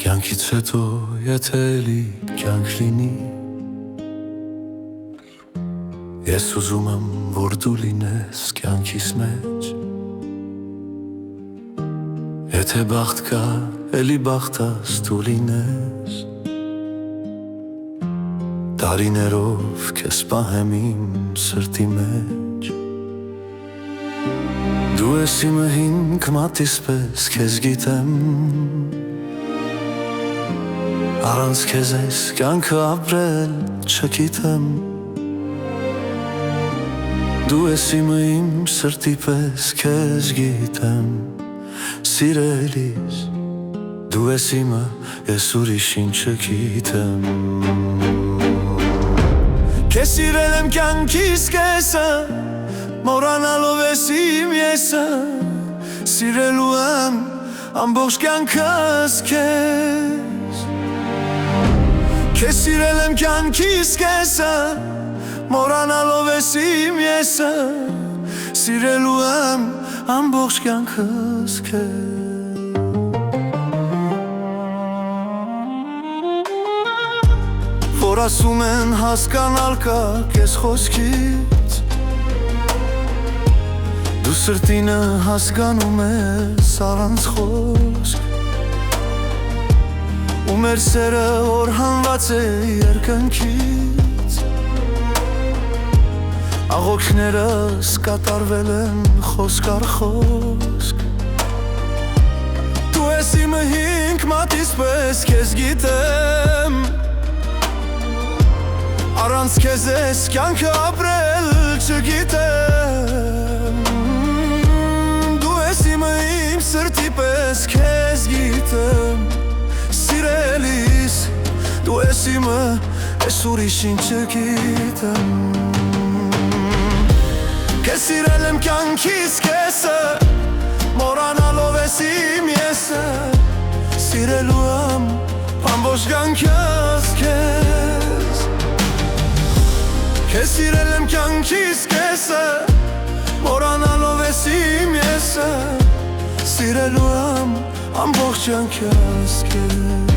Կյանքից հետո եթե էլի կյանք լինի, ես ուզում եմ, որ դու լինես կյանքիս մեջ։ Եթե բախտ կա, էլի բախտած դու լինես, տարիներով քեզ պահեմ իմ սրտի մեջ։ Դու ես իմը հինգ մատիս պես քեզ գիտեմ, առանց քեզ այս կյանքը ապրել չգիտեմ։ Դու ես իմը իմ սրտի պես քեզ գիտեմ, սիրելիս, դու ես իմը, ես ուրիշին չգիտեմ։ Քեզ սիրել եմ կյանքիս կեսը, մոռանալով ես իմ եսը, սիրելու եմ ամբողջ կյանքս քեզ։ Քեզ սիրել եմ կյանքիս կեսը, մոռանալով ես իմ եսը, սիրելու եմ ամբողջ կյանքս քեզ։ Որ ասում են հասկանալ կա քեզ խոսքից, դու սրտինը հասկանում ես առանց խոսք, ու մեր սերը որ հանված է երկնքից, աղոքներս կատարվել են խոսք առ խոսք։ Դու ես իմը հինգ մատիս պես քեզ գիտեմ, առանց քեզ ես կյանքը ապրել չգիտեմ։ Դու ես իմը իմ սրտի պես քեզ գիտեմ, սիրելիս, դու ես իմը, ես ուրիշին չգիտեմ։ Քեզ սիրել եմ կյանքիս կեսը, մոռանալով ես իմ եսը, սիրելու եմ ամբողջ կյանքս քեզ։ Քեզ սիրել եմ կյանքիս կեսը, մոռանալով ես իմ եսը, սիրելու եմ ամբողջ կյանքս քեզ։